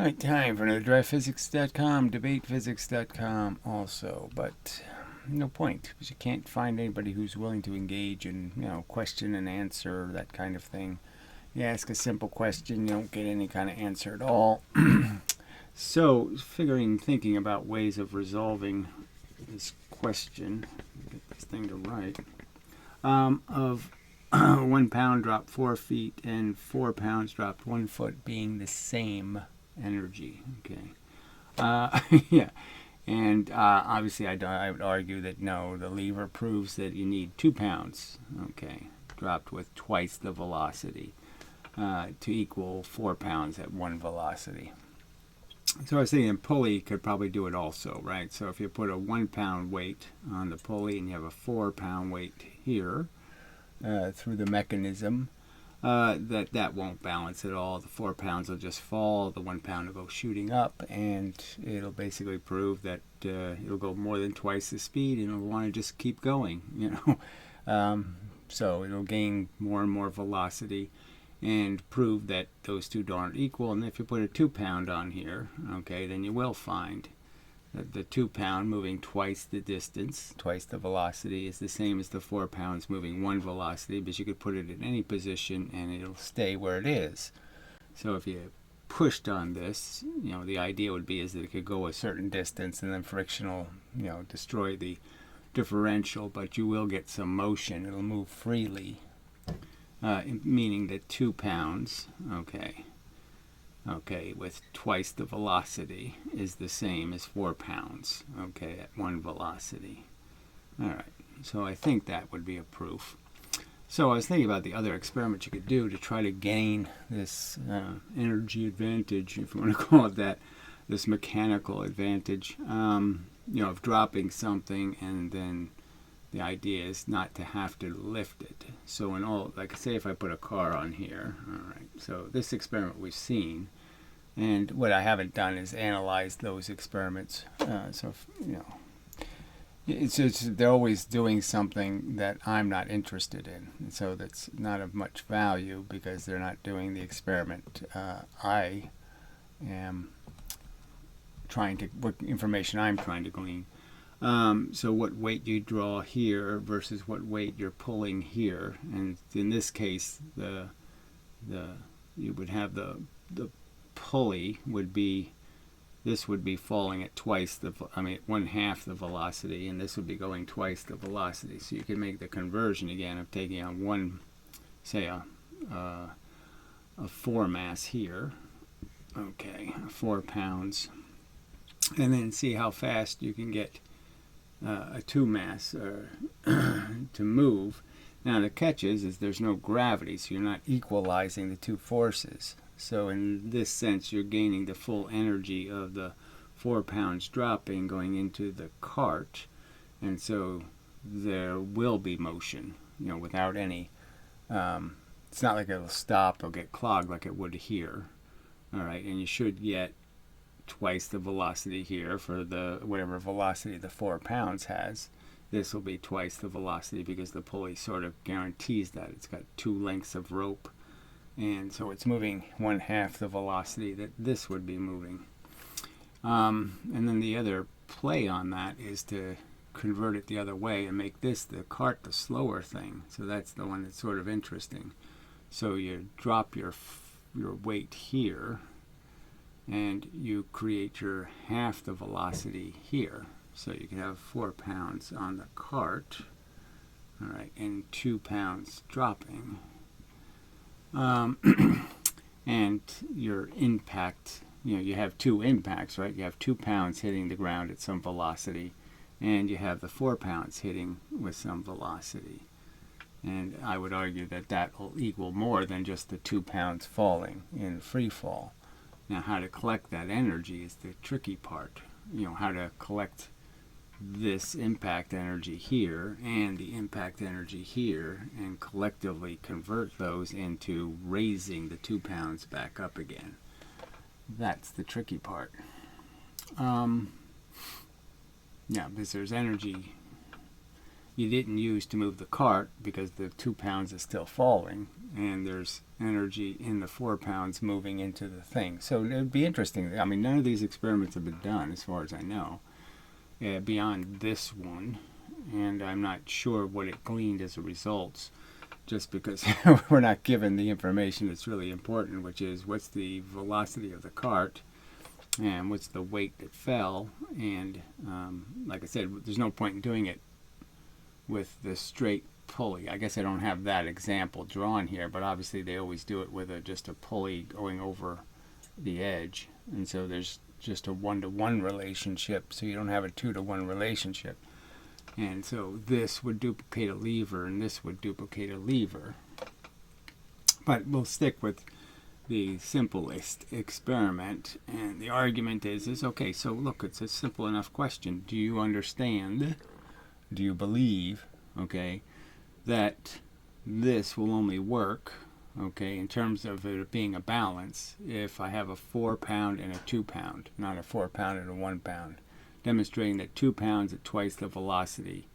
Alright, time for another drivephysics.com, debatephysics.com also, but no point, because you can't find anybody who's willing to engage in, question and answer, that kind of thing. You ask a simple question, you don't get any kind of answer at all. So, thinking about ways of resolving this question, get this thing to right, of 1 pound dropped 4 feet and 4 pounds dropped 1 foot being the same energy. Okay. Yeah. And obviously I would argue that no, the lever proves that you need 2 pounds, okay, dropped with twice the velocity to equal 4 pounds at one velocity. So I was thinking a pulley could probably do it also, right? So if you put a 1 pound weight on the pulley and you have a 4 pound weight here through the mechanism, that won't balance at all. The 4 pounds will just fall, the 1 pound will go shooting up, and it'll basically prove that it'll go more than twice the speed and it'll want to just keep going, so it'll gain more and more velocity and prove that those two aren't equal. And if you put a 2 pound on here, okay, then you will find that the 2 pound moving twice the distance, twice the velocity, is the same as the 4 pounds moving one velocity, because you could put it in any position and it'll stay where it is. So if you pushed on this, the idea would be is that it could go a certain distance and then friction will, destroy the differential, but you will get some motion. It'll move freely, meaning that 2 pounds, okay, with twice the velocity is the same as 4 pounds, okay, at one velocity. All right, so I think that would be a proof. So I was thinking about the other experiment you could do to try to gain this energy advantage, if you want to call it that, this mechanical advantage, of dropping something, and then the idea is not to have to lift it. So like say if I put a car on here, all right, so this experiment we've seen, and what I haven't done is analyze those experiments. They're always doing something that I'm not interested in, and so that's not of much value because they're not doing the experiment. I am what information I'm trying to glean. So what weight you draw here versus what weight you're pulling here, and in this case, you would have the pulley would be, this would be falling at twice one half the velocity, and this would be going twice the velocity. So you can make the conversion again of taking on one, say a 4 mass here, okay, 4 pounds, and then see how fast you can get a 2 mass to move. Now the catch is there's no gravity, so you're not equalizing the two forces. So in this sense, you're gaining the full energy of the 4 pounds dropping going into the cart, and so there will be motion, without any. It's not like it'll stop or get clogged like it would here. All right, and you should get twice the velocity here for the whatever velocity the 4 pounds has. This will be twice the velocity because the pulley sort of guarantees that. It's got 2 lengths of rope, and so it's moving 1/2 the velocity that this would be moving. And then the other play on that is to convert it the other way and make this, the cart, the slower thing. So that's the one that's sort of interesting. So you drop your weight here, and you create your half the velocity here. So you can have 4 pounds on the cart, all right, and 2 pounds dropping. And your impact, you have 2 impacts, right? You have 2 pounds hitting the ground at some velocity, and you have the 4 pounds hitting with some velocity. And I would argue that that will equal more than just the 2 pounds falling in free fall. Now, how to collect that energy is the tricky part. How to collect this impact energy here and the impact energy here and collectively convert those into raising the 2 pounds back up again. That's the tricky part. Yeah, because there's energy you didn't use to move the cart because the 2 pounds is still falling, and there's energy in the 4 pounds moving into the thing. So it would be interesting. I mean, none of these experiments have been done, as far as I know, beyond this one, and I'm not sure what it gleaned as a result, just because we're not given the information that's really important, which is what's the velocity of the cart and what's the weight that fell. And like I said, there's no point in doing it with the straight pulley. I guess I don't have that example drawn here, but obviously they always do it with just a pulley going over the edge, and so there's just a 1-to-1 relationship, so you don't have a 2-to-1 relationship. And so this would duplicate a lever, and this would duplicate a lever. But we'll stick with the simplest experiment, and the argument is okay, so look, it's a simple enough question. Do you understand, do you believe, okay, that this will only work, okay, in terms of it being a balance, if I have a 4 pound and a 2 pound, not a 4 pound and a 1 pound, demonstrating that 2 pounds at twice the velocity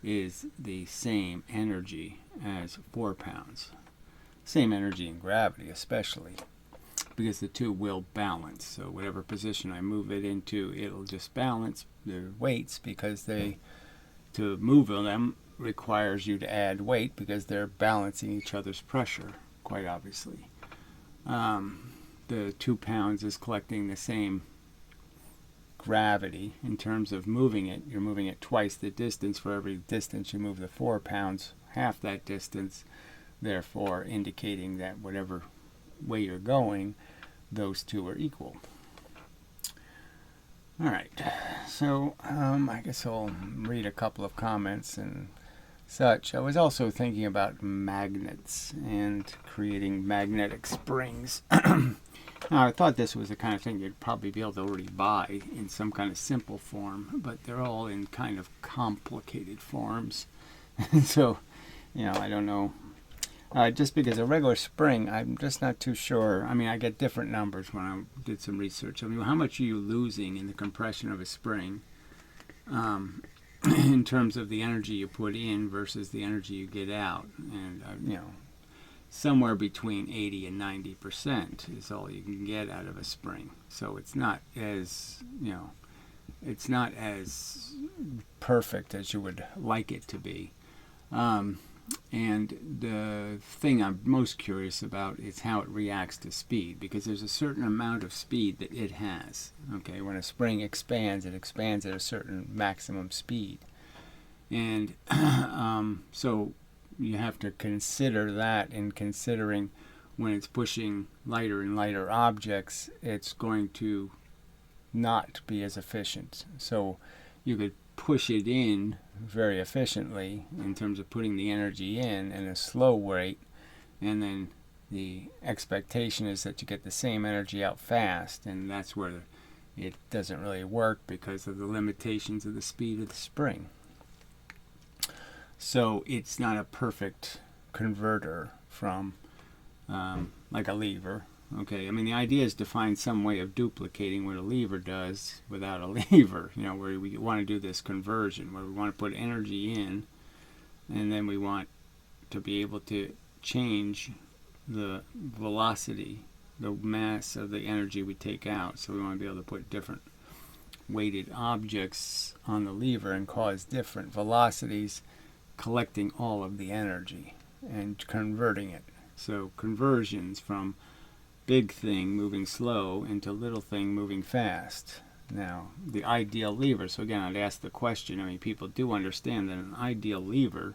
is the same energy as 4 pounds. Same energy in gravity, especially, because the two will balance. So whatever position I move it into, it'll just balance the weights, because to move them requires you to add weight, because they're balancing each other's pressure, quite obviously. The 2 pounds is collecting the same gravity in terms of moving it. You're moving it twice the distance. For every distance you move the 4 pounds, half that distance, therefore indicating that whatever way you're going, those two are equal. Alright, so I guess I'll read a couple of comments and such. I was also thinking about magnets and creating magnetic springs. Now, I thought this was the kind of thing you'd probably be able to already buy in some kind of simple form, but they're all in kind of complicated forms. So, I don't know. Just because a regular spring, I'm just not too sure. I mean, I get different numbers when I did some research. I mean, how much are you losing in the compression of a spring in terms of the energy you put in versus the energy you get out? And, somewhere between 80 and 90% is all you can get out of a spring. So it's not as, it's not as perfect as you would like it to be. And the thing I'm most curious about is how it reacts to speed, because there's a certain amount of speed that it has. Okay, when a spring expands, it expands at a certain maximum speed. And so you have to consider that in considering when it's pushing lighter and lighter objects, it's going to not be as efficient. So you could push it in very efficiently in terms of putting the energy in a slow rate, and then the expectation is that you get the same energy out fast, and that's where it doesn't really work because of the limitations of the speed of the spring. So it's not a perfect converter from like a lever. Okay, I mean, the idea is to find some way of duplicating what a lever does without a lever, where we want to do this conversion, where we want to put energy in, and then we want to be able to change the velocity, the mass of the energy we take out. So we want to be able to put different weighted objects on the lever and cause different velocities, collecting all of the energy and converting it. So conversions from big thing moving slow into little thing moving fast. Now, the ideal lever, so again, I'd ask the question, I mean, people do understand that an ideal lever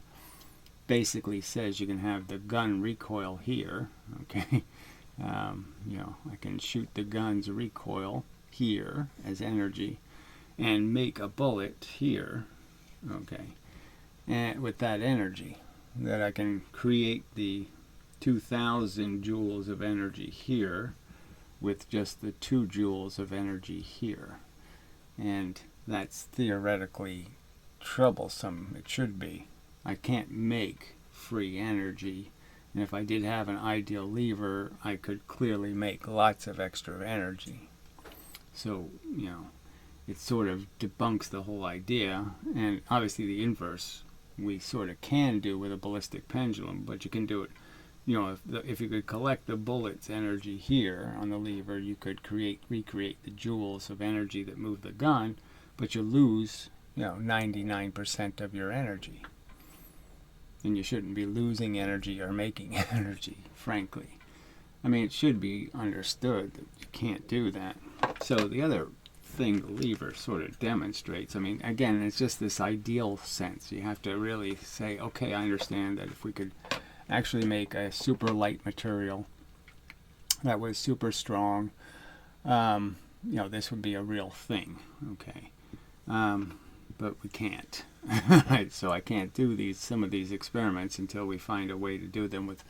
basically says you can have the gun recoil here, okay? I can shoot the gun's recoil here as energy and make a bullet here, okay? And with that energy, that I can create the 2,000 joules of energy here with just the 2 joules of energy here. And that's theoretically troublesome. It should be. I can't make free energy, and if I did have an ideal lever, I could clearly make lots of extra energy. So, it sort of debunks the whole idea, and obviously the inverse we sort of can do with a ballistic pendulum, but you can do it. You know, if you could collect the bullet's energy here on the lever, you could recreate the joules of energy that move the gun, but you lose, 99% of your energy. And you shouldn't be losing energy or making energy, frankly. I mean, it should be understood that you can't do that. So the other thing the lever sort of demonstrates, I mean, again, it's just this ideal sense. You have to really say, okay, I understand that if we could actually make a super light material that was super strong, this would be a real thing, okay? But we can't. Right? So I can't do some of these experiments until we find a way to do them with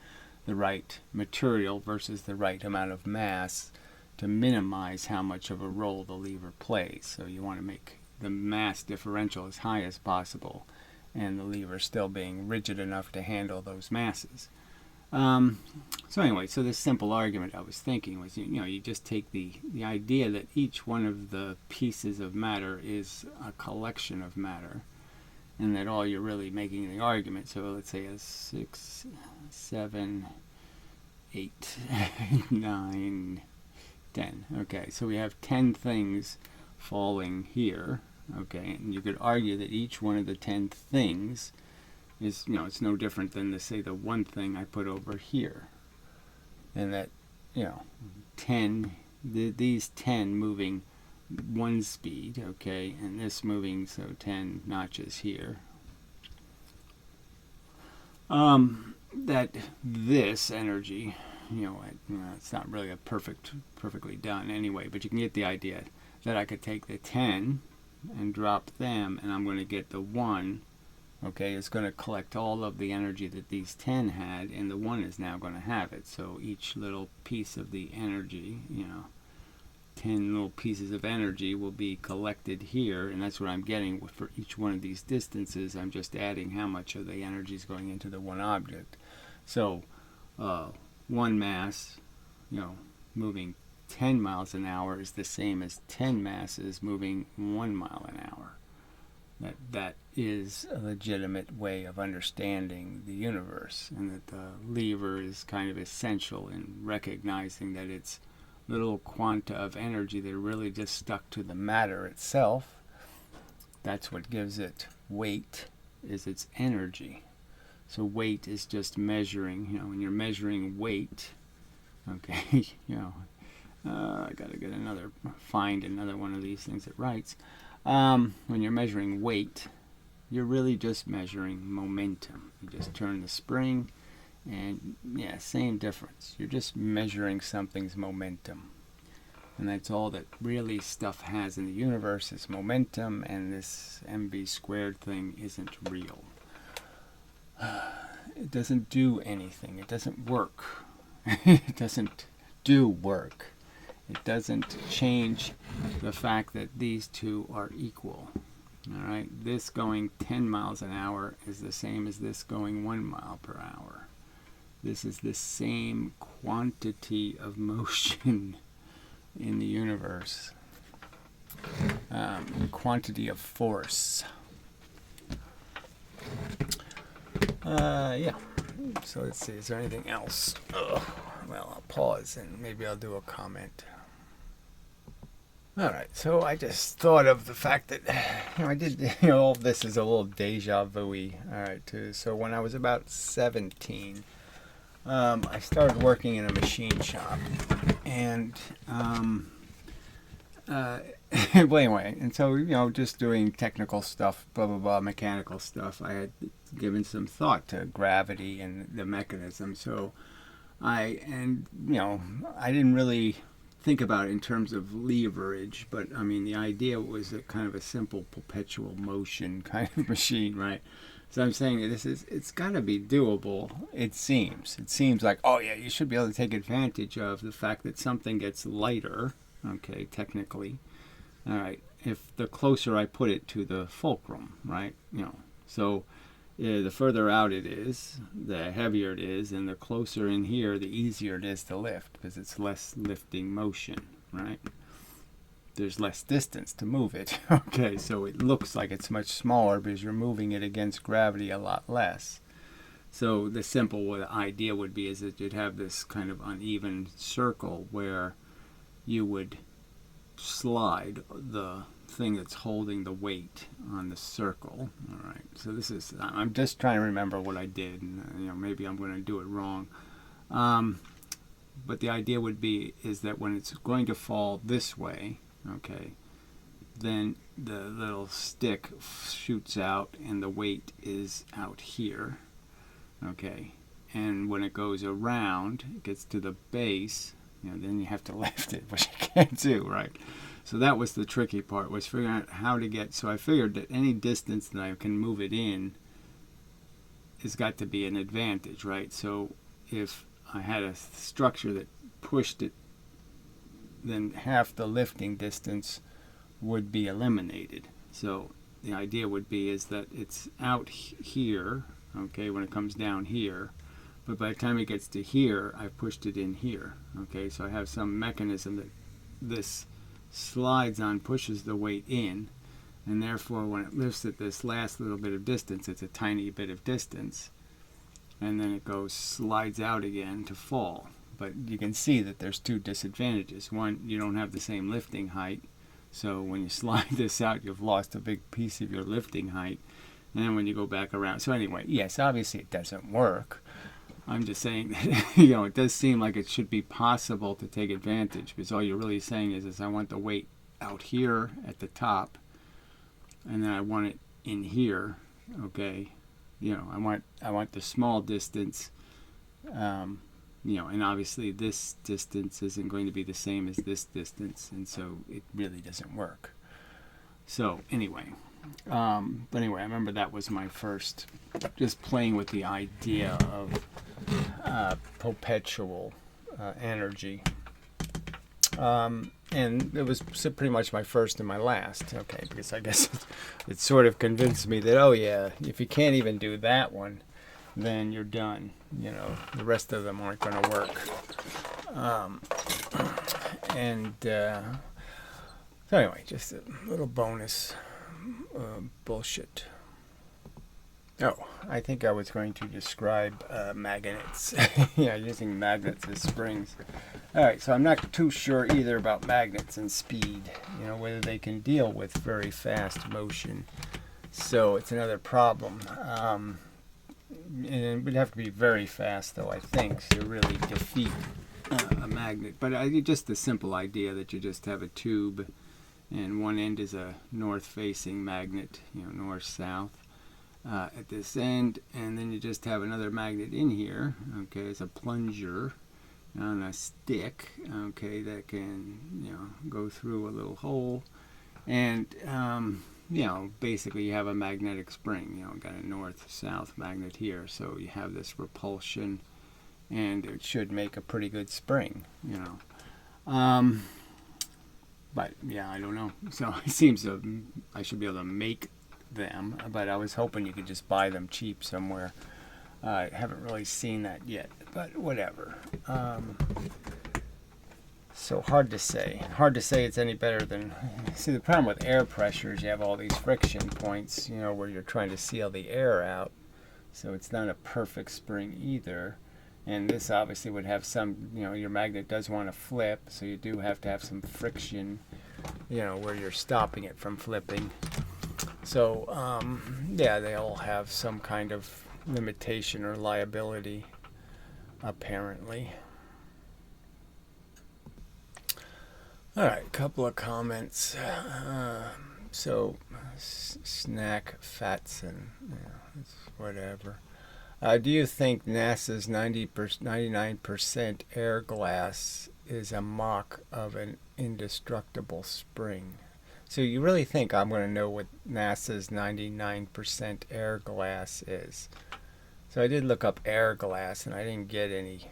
the right material versus the right amount of mass to minimize how much of a role the lever plays. So you want to make the mass differential as high as possible, and the lever still being rigid enough to handle those masses. So anyway, so this simple argument I was thinking was, you just take the idea that each one of the pieces of matter is a collection of matter, and that all you're really making the argument. So let's say a 6, 7, 8, 9, 10. Okay, so we have 10 things falling here. Okay, and you could argue that each one of the 10 things is, it's no different than, say, the one thing I put over here. And that, 10, these 10 moving one speed, okay, and this moving, so 10 notches here. That this energy, it's not really perfectly done anyway, but you can get the idea that I could take the 10 and drop them, and I'm going to get the 1, okay, it's going to collect all of the energy that these 10 had, and the 1 is now going to have it. So each little piece of the energy, 10 little pieces of energy will be collected here, and that's what I'm getting for each one of these distances. I'm just adding how much of the energy is going into the one object. So one mass, moving 10 miles an hour is the same as 10 masses moving 1 mile an hour. That is a legitimate way of understanding the universe, and that the lever is kind of essential in recognizing that it's little quanta of energy that are really just stuck to the matter itself. That's what gives it weight, is its energy. So weight is just measuring, when you're measuring weight, okay, I gotta find another one of these things that writes. When you're measuring weight, you're really just measuring momentum. You just turn the spring, and same difference. You're just measuring something's momentum. And that's all that really stuff has in the universe is momentum, and this mv squared thing isn't real. It doesn't do anything. It doesn't work. It doesn't do work. It doesn't change the fact that these two are equal. All right, this going 10 miles an hour is the same as this going 1 mile per hour. This is the same quantity of motion in the universe. Quantity of force. So let's see, is there anything else? Well, I'll pause and maybe I'll do a comment. Alright, so I just thought of the fact that, I did, all of this is a little deja vu-y. Alright, so when I was about 17, I started working in a machine shop. And, well, anyway, and so, just doing technical stuff, blah, blah, blah, mechanical stuff. I had given some thought to gravity and the mechanism. So I didn't really think about it in terms of leverage, but I mean, the idea was a kind of a simple perpetual motion kind of machine, right? So I'm saying that it's got to be doable. It seems like, oh yeah, you should be able to take advantage of the fact that something gets lighter, okay, technically. All right, if the closer I put it to the fulcrum, right? So the further out it is, the heavier it is, and the closer in here, the easier it is to lift, because it's less lifting motion, right? there's less distance to move it. Okay, so it looks like it's much smaller because you're moving it against gravity a lot less. So the simple idea would be is that you'd have this kind of uneven circle where you would slide the thing that's holding the weight on the circle. All right, so this is, I'm just trying to remember what I did, and maybe I'm going to do it wrong. But the idea would be is that when it's going to fall this way, okay, then the little stick shoots out and the weight is out here, okay, and when it goes around, it gets to the base, then you have to lift it, which you can't do, right? So that was the tricky part, was figuring out how to get, so I figured that any distance that I can move it in has got to be an advantage, right? So if I had a structure that pushed it, then half the lifting distance would be eliminated. So the idea would be is that it's out here, okay, when it comes down here, but by the time it gets to here, I've pushed it in here, okay? So I have some mechanism that this slides on, pushes the weight in, and therefore when it lifts at this last little bit of distance, it's a tiny bit of distance, and then it goes, slides out again to fall. But you can see that there's two disadvantages. One, you don't have the same lifting height, so when you slide this out, you've lost a big piece of your lifting height, and then when you go back around, so anyway, yes, obviously it doesn't work. I'm just saying that, it does seem like it should be possible to take advantage, because all you're really saying is I want the weight out here at the top, and then I want it in here, okay? I want the small distance, and obviously this distance isn't going to be the same as this distance, and so it really doesn't work. So anyway, I remember that was my first, just playing with the idea of perpetual energy. And it was pretty much my first and my last, okay, because I guess it sort of convinced me that, oh yeah, if you can't even do that one, then you're done. The rest of them aren't going to work. So anyway, just a little bonus bullshit. Oh, I think I was going to describe magnets. Yeah, using magnets as springs. Alright, so I'm not too sure either about magnets and speed, whether they can deal with very fast motion. So it's another problem. And it would have to be very fast, though, I think, to really defeat a magnet. But just the simple idea that you just have a tube, and one end is a north-facing magnet, north-south. At this end, and then you just have another magnet in here, okay, it's a plunger on a stick, okay, that can, go through a little hole, and, basically you have a magnetic spring, got a north-south magnet here, so you have this repulsion, and it should make a pretty good spring, but, yeah, I don't know, so it seems I should be able to make them, but I was hoping you could just buy them cheap somewhere. I haven't really seen that yet, but whatever. So hard to say it's any better than, see, the problem with air pressure is you have all these friction points, where you're trying to seal the air out, so it's not a perfect spring either. And this obviously would have some, your magnet does want to flip, so you do have to have some friction, where you're stopping it from flipping. So, yeah, they all have some kind of limitation or liability, apparently. All right, a couple of comments. So, Snack Fatson, whatever. Do you think NASA's 99% air glass is a mock of an indestructible spring? So you really think I'm going to know what NASA's 99% air glass is? So I did look up air glass, and I didn't get any,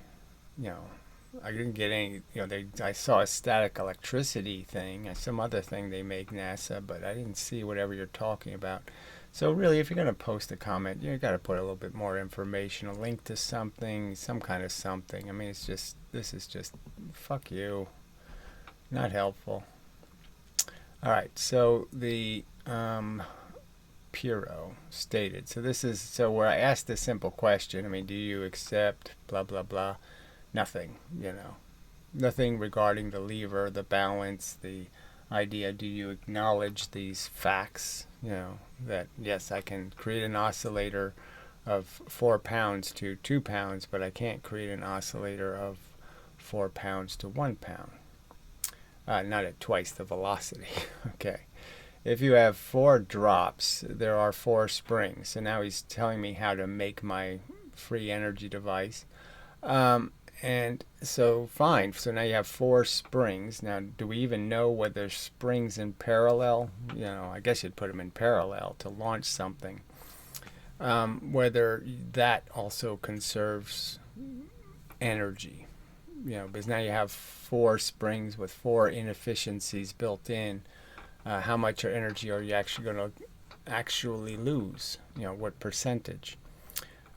I saw a static electricity thing, and some other thing they make NASA, but I didn't see whatever you're talking about. So really, if you're going to post a comment, you got to put a little bit more information, a link to something, some kind of something. I mean, this is just, fuck you. Not helpful. All right, so the Piro stated. So this is where I asked a simple question. I mean, do you accept blah blah blah? Nothing, nothing regarding the lever, the balance, the idea. Do you acknowledge these facts? That yes, I can create an oscillator of 4 pounds to 2 pounds, but I can't create an oscillator of 4 pounds to 1 pound. Not at twice the velocity. Okay. If you have 4 drops, there are 4 springs. So now he's telling me how to make my free energy device. And so fine. So now you have 4 springs. Now, do we even know whether springs in parallel? I guess you'd put them in parallel to launch something. Whether that also conserves energy. Because now you have 4 springs with 4 inefficiencies built in. How much energy are you actually going to lose? What percentage?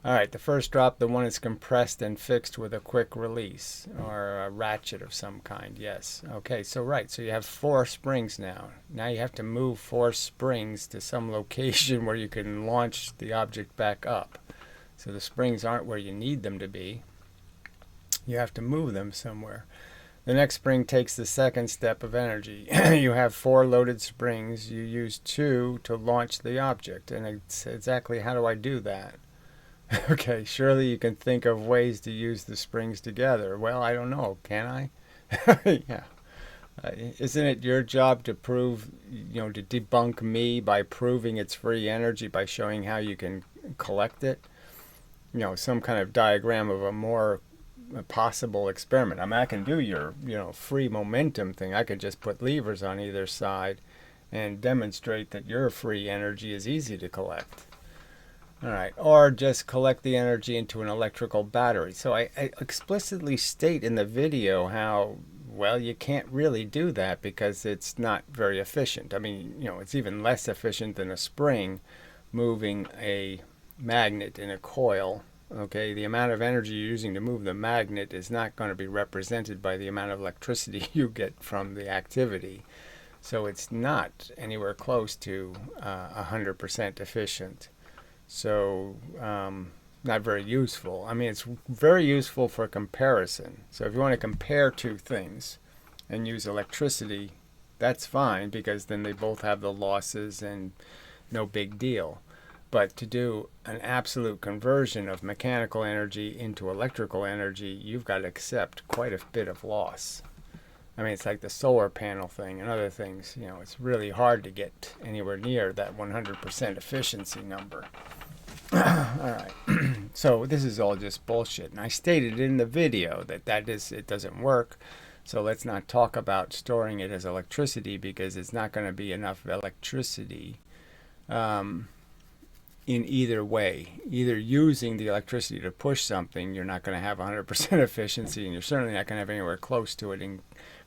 All right, the first drop, the one is compressed and fixed with a quick release or a ratchet of some kind. Yes. Okay, so you have 4 springs now. Now you have to move 4 springs to some location where you can launch the object back up. So the springs aren't where you need them to be. You have to move them somewhere. The next spring takes the second step of energy. You have 4 loaded springs. You use 2 to launch the object. And it's exactly how do I do that? Okay, surely you can think of ways to use the springs together. Well, I don't know. Can I? Yeah. Isn't it your job to prove, to debunk me by proving it's free energy by showing how you can collect it? Some kind of diagram of a more possible experiment. I mean, I can do your, free momentum thing. I could just put levers on either side and demonstrate that your free energy is easy to collect. All right, or just collect the energy into an electrical battery. So I explicitly state in the video how, well, you can't really do that because it's not very efficient. I mean, it's even less efficient than a spring moving a magnet in a coil. Okay, the amount of energy you're using to move the magnet is not going to be represented by the amount of electricity you get from the activity. So it's not anywhere close to 100% efficient. So not very useful. I mean, it's very useful for comparison. So if you want to compare 2 things and use electricity, that's fine because then they both have the losses and no big deal. But to do an absolute conversion of mechanical energy into electrical energy, you've got to accept quite a bit of loss. I mean, it's like the solar panel thing and other things. It's really hard to get anywhere near that 100% efficiency number. All right. So this is all just bullshit. And I stated in the video that it doesn't work. So let's not talk about storing it as electricity because it's not going to be enough electricity in either way. Either using the electricity to push something, you're not going to have 100% efficiency, and you're certainly not going to have anywhere close to it in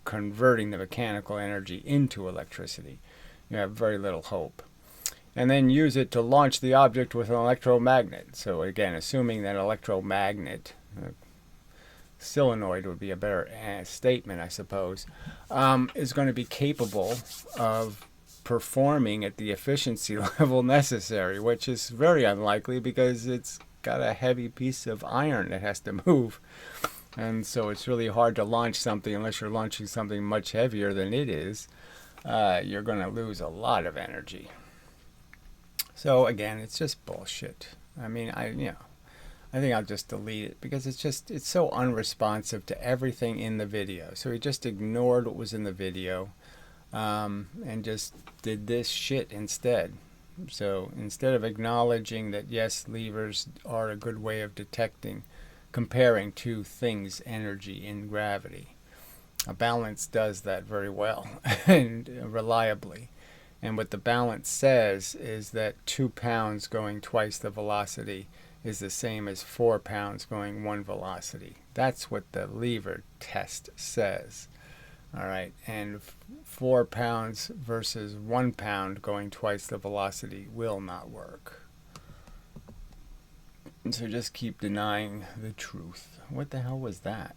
converting the mechanical energy into electricity. You have very little hope. And then use it to launch the object with an electromagnet. So again, assuming that electromagnet, solenoid would be a better statement, I suppose, is going to be capable of performing at the efficiency level necessary, which is very unlikely because it's got a heavy piece of iron that has to move. And so it's really hard to launch something unless you're launching something much heavier than it is. You're going to lose a lot of energy. So again, it's just bullshit. I mean, I think I'll just delete it because it's so unresponsive to everything in the video. So he just ignored what was in the video and just did this shit instead. So instead of acknowledging that yes, levers are a good way of comparing 2 things' energy in gravity, a balance does that very well and reliably. And what the balance says is that 2 pounds going twice the velocity is the same as 4 pounds going 1 velocity. That's what the lever test says. All right, and 4 pounds versus 1 pound going twice the velocity will not work. And so just keep denying the truth. What the hell was that?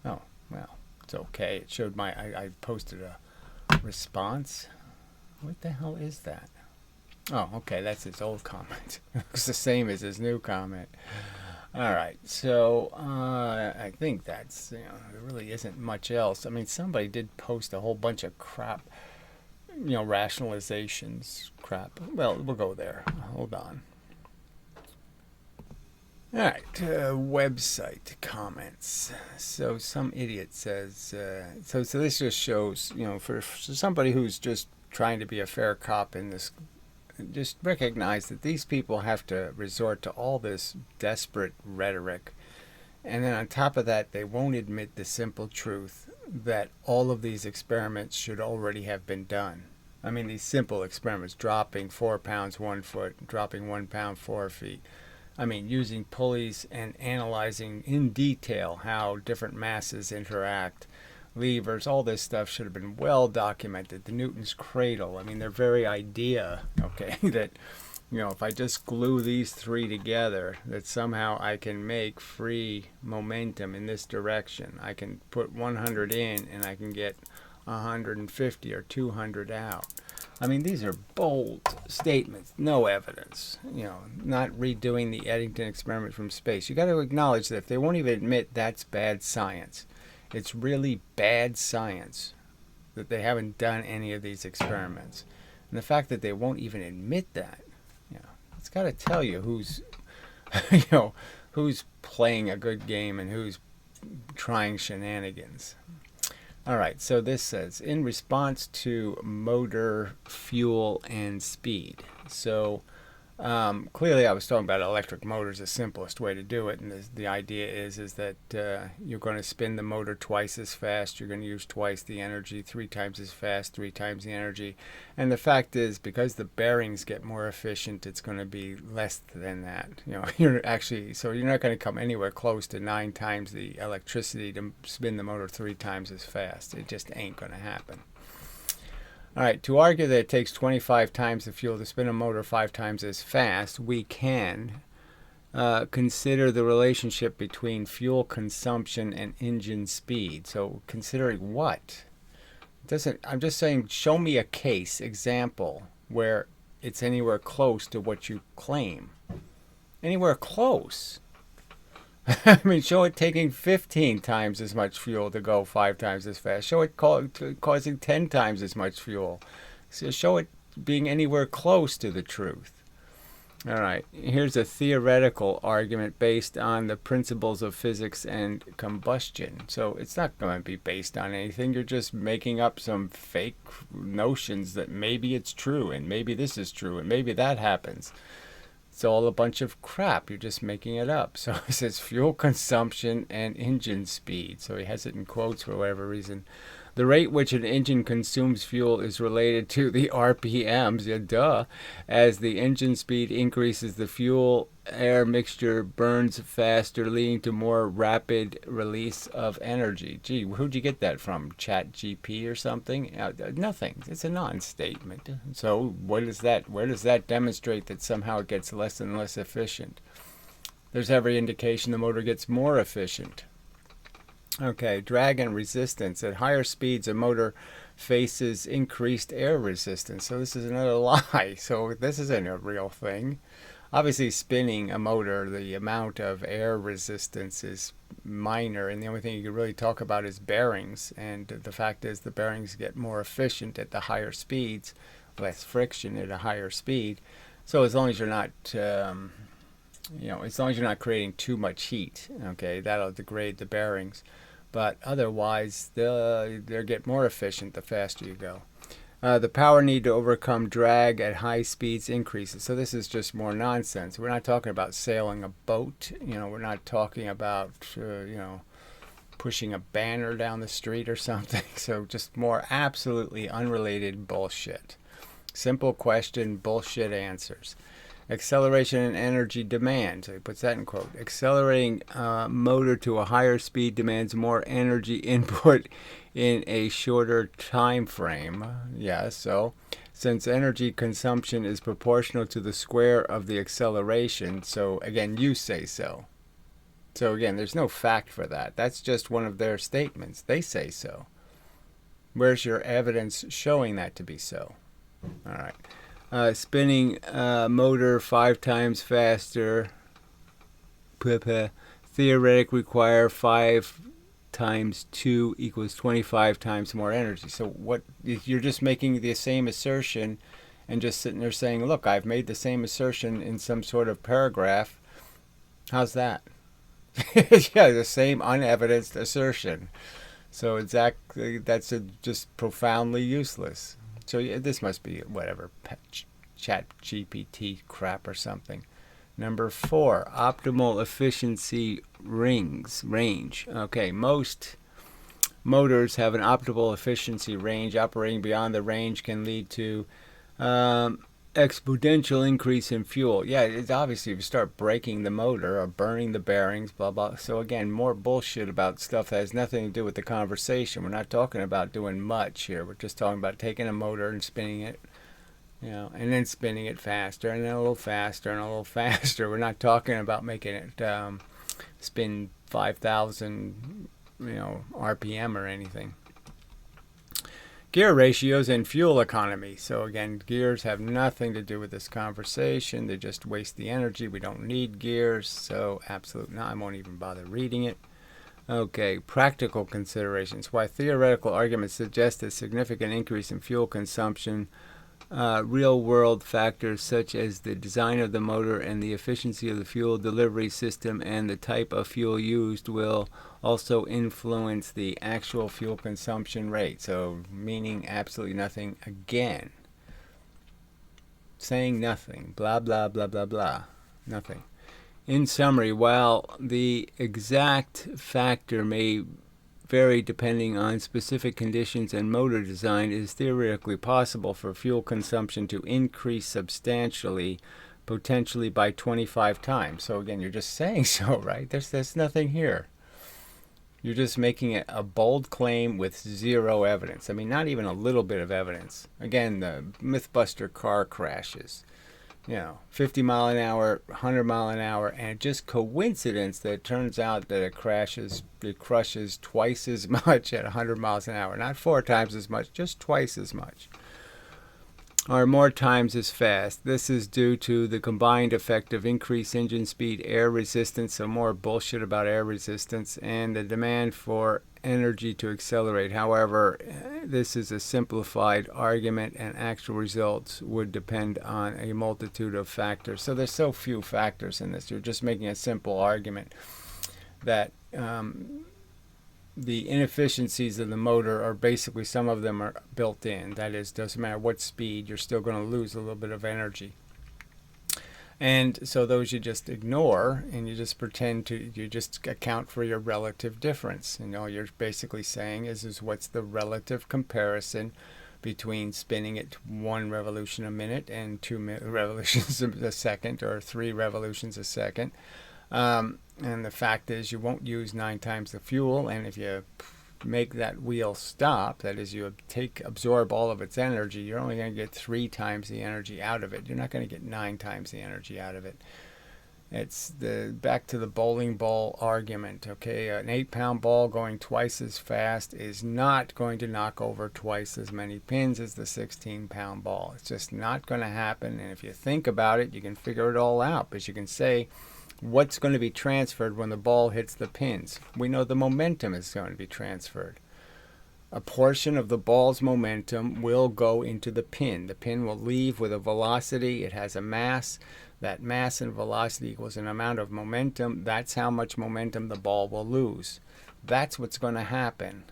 Oh, well, it's okay. It showed I posted a response. What the hell is that? Oh, okay, that's his old comment. It's the same as his new comment. All right, so I think that's, there really isn't much else. I mean, somebody did post a whole bunch of crap, rationalizations crap. Well, we'll go there. Hold on. All right, website comments. So some idiot says, so this just shows, for somebody who's just trying to be a fair cop in this, just recognize that these people have to resort to all this desperate rhetoric. And then on top of that, they won't admit the simple truth that all of these experiments should already have been done. I mean, these simple experiments, dropping 4 pounds 1 foot, dropping 1 pound 4 feet. I mean, using pulleys and analyzing in detail how different masses interact, levers, all this stuff should have been well documented. The Newton's cradle, I mean, their very idea, okay, that, if I just glue these three together, that somehow I can make free momentum in this direction. I can put 100 in and I can get 150 or 200 out. I mean, these are bold statements, no evidence, not redoing the Eddington experiment from space. You got to acknowledge that if they won't even admit that's bad science, it's really bad science that they haven't done any of these experiments. And the fact that they won't even admit that, it's got to tell you who's, who's playing a good game and who's trying shenanigans. All right, so this says, in response to motor, fuel, and speed. So clearly I was talking about electric motors, the simplest way to do it. And the idea is that you're going to spin the motor twice as fast. You're going to use twice the energy, 3 times as fast, 3 times the energy. And the fact is, because the bearings get more efficient, it's going to be less than that. So you're not going to come anywhere close to 9 times the electricity to spin the motor 3 times as fast. It just ain't going to happen. All right, to argue that it takes 25 times the fuel to spin a motor 5 times as fast, we can consider the relationship between fuel consumption and engine speed. So considering what? I'm just saying, show me a case, example, where it's anywhere close to what you claim. Anywhere close. I mean, show it taking 15 times as much fuel to go 5 times as fast. Show it causing 10 times as much fuel. So show it being anywhere close to the truth. All right, here's a theoretical argument based on the principles of physics and combustion. So it's not going to be based on anything. You're just making up some fake notions that maybe it's true, and maybe this is true, and maybe that happens. It's all a bunch of crap. You're just making it up. So it says fuel consumption and engine speed. So he has it in quotes for whatever reason. The rate which an engine consumes fuel is related to the RPMs, as the engine speed increases, the fuel-air mixture burns faster, leading to more rapid release of energy. Gee, who'd you get that from? ChatGPT or something? Nothing. It's a non-statement. So what is that? Where does that demonstrate that somehow it gets less and less efficient? There's every indication the motor gets more efficient. Okay, drag and resistance. At higher speeds, a motor faces increased air resistance. So this is another lie. So this isn't a real thing. Obviously, spinning a motor, the amount of air resistance is minor, and the only thing you can really talk about is bearings. And the fact is, the bearings get more efficient at the higher speeds, less friction at a higher speed. So as long as you're not, as long as you're not creating too much heat, okay, that'll degrade the bearings. But otherwise, they'll get more efficient the faster you go. The power need to overcome drag at high speeds increases. So this is just more nonsense. We're not talking about sailing a boat. We're not talking about, pushing a banner down the street or something. So just more absolutely unrelated bullshit. Simple question, bullshit answers. Acceleration and energy demand. So he puts that in quote. Accelerating motor to a higher speed demands more energy input in a shorter time frame. Yes, so since energy consumption is proportional to the square of the acceleration, so again, you say so. So again, there's no fact for that. That's just one of their statements. They say so. Where's your evidence showing that to be so? All right. Spinning motor 5 times faster. Theoretic require 5 times 2 equals 25 times more energy. So what, you're just making the same assertion and just sitting there saying, look, I've made the same assertion in some sort of paragraph. How's that? Yeah, the same unevidenced assertion. So exactly, that's just profoundly useless. So yeah, this must be whatever, chat GPT crap or something. Number 4, optimal efficiency range. Okay, most motors have an optimal efficiency range. Operating beyond the range can lead to exponential increase in fuel. Yeah, it's obviously if you start breaking the motor or burning the bearings, blah, blah. So again, more bullshit about stuff that has nothing to do with the conversation. We're not talking about doing much here. We're just talking about taking a motor and spinning it. And then spinning it faster, and then a little faster, and a little faster. We're not talking about making it spin 5,000, RPM or anything. Gear ratios and fuel economy. So again, gears have nothing to do with this conversation. They just waste the energy. We don't need gears, so absolutely not. I won't even bother reading it. Okay, practical considerations. Why theoretical arguments suggest a significant increase in fuel consumption, real-world factors such as the design of the motor and the efficiency of the fuel delivery system and the type of fuel used will also influence the actual fuel consumption rate. So, meaning absolutely nothing again. Saying nothing. Blah, blah, blah, blah, blah. Nothing. In summary, while the exact factor may vary depending on specific conditions and motor design, it is theoretically possible for fuel consumption to increase substantially, potentially by 25 times. So again, you're just saying so, right? There's nothing here. You're just making it a bold claim with zero evidence. I mean, not even a little bit of evidence. Again, the Mythbuster car crashes. 50 mile an hour, 100 mile an hour, and just coincidence that it turns out that it crushes twice as much at 100 miles an hour. Not 4 times as much, just twice as much. Or more times as fast. This is due to the combined effect of increased engine speed, air resistance, so more bullshit about air resistance, and the demand for energy to accelerate. However, this is a simplified argument and actual results would depend on a multitude of factors. So there's so few factors in this. You're just making a simple argument that the inefficiencies of the motor are basically, some of them are built in. That is, doesn't matter what speed, you're still going to lose a little bit of energy. And so those you just ignore, and you just pretend to, you just account for your relative difference. And all you're basically saying is what's the relative comparison between spinning at 1 revolution a minute and 2 revolutions a second, or 3 revolutions a second. And the fact is you won't use 9 times the fuel, and if you make that wheel stop, that is, you absorb all of its energy, you're only going to get 3 times the energy out of it. You're not going to get 9 times the energy out of it. It's back to the bowling ball argument. Okay, an 8-pound ball going twice as fast is not going to knock over twice as many pins as the 16-pound ball. It's just not going to happen. And if you think about it, you can figure it all out, because you can say what's going to be transferred when the ball hits the pins. We know the momentum is going to be transferred. A portion of the ball's momentum will go into the pin. The pin will leave with a velocity. It has a mass. That mass and velocity equals an amount of momentum. That's how much momentum the ball will lose. That's what's going to happen.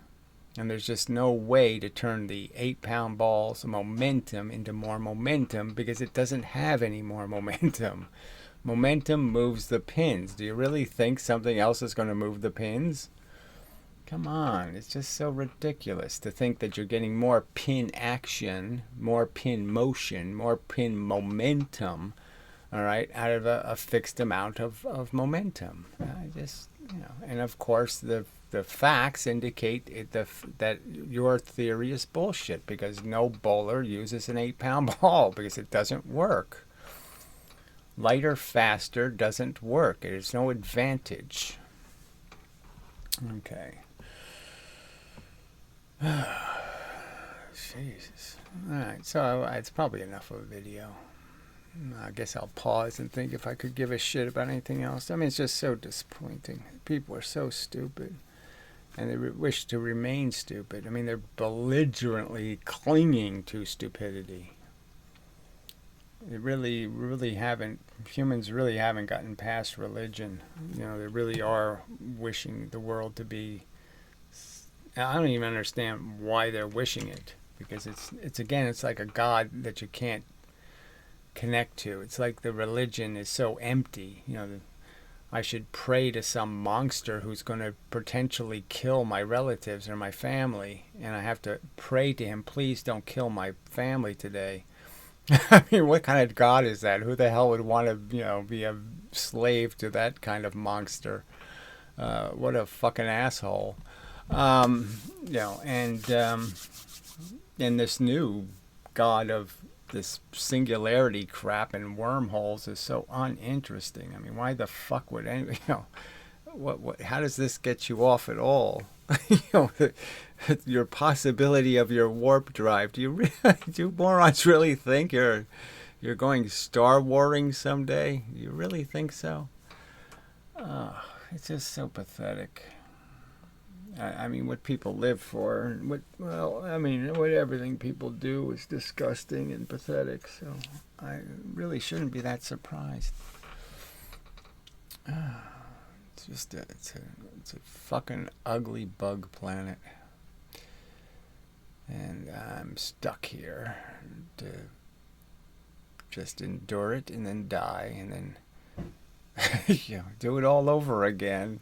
And there's just no way to turn the 8-pound ball's momentum into more momentum, because it doesn't have any more momentum. Momentum moves the pins. Do you really think something else is going to move the pins? Come on, it's just so ridiculous to think that you're getting more pin action, more pin motion, more pin momentum, all right, out of a fixed amount of momentum. And of course the facts indicate that your theory is bullshit, because no bowler uses an 8-pound ball, because it doesn't work. Lighter, faster doesn't work. There's no advantage. Okay. Jesus. Alright, so it's probably enough of a video. I guess I'll pause and think if I could give a shit about anything else. I mean, it's just so disappointing. People are so stupid. And they wish to remain stupid. I mean, they're belligerently clinging to stupidity. They really haven't, humans really haven't gotten past religion. You know, they really are wishing the world to be, I don't even understand why they're wishing it. Because it's again, it's like a God that you can't connect to. It's like the religion is so empty. You know, I should pray to some monster who's going to potentially kill my relatives or my family, and I have to pray to him, please don't kill my family today. I mean, what kind of God is that? Who the hell would want to, you know, be a slave to that kind of monster? What a fucking asshole. You know, and this new God of this singularity crap and wormholes is so uninteresting. I mean, why the fuck would anybody, you know, what, how does this get you off at all? You know, your possibility of your warp drive. Do morons really think you're going Star Waring someday? Do you really think so? Oh, it's just so pathetic. I mean, what people live for, and what everything people do is disgusting and pathetic. So I really shouldn't be that surprised. It's just it's a fucking ugly bug planet, and I'm stuck here to just endure it and then die and then you know, do it all over again.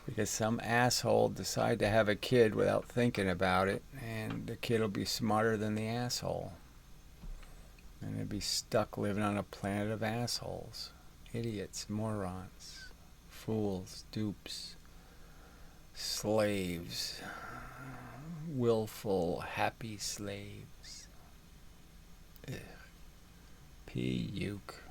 Because some asshole decided to have a kid without thinking about it, and the kid will be smarter than the asshole. And they'll be stuck living on a planet of assholes. Idiots, morons, fools, dupes, slaves, willful, happy slaves. Ugh. Puke.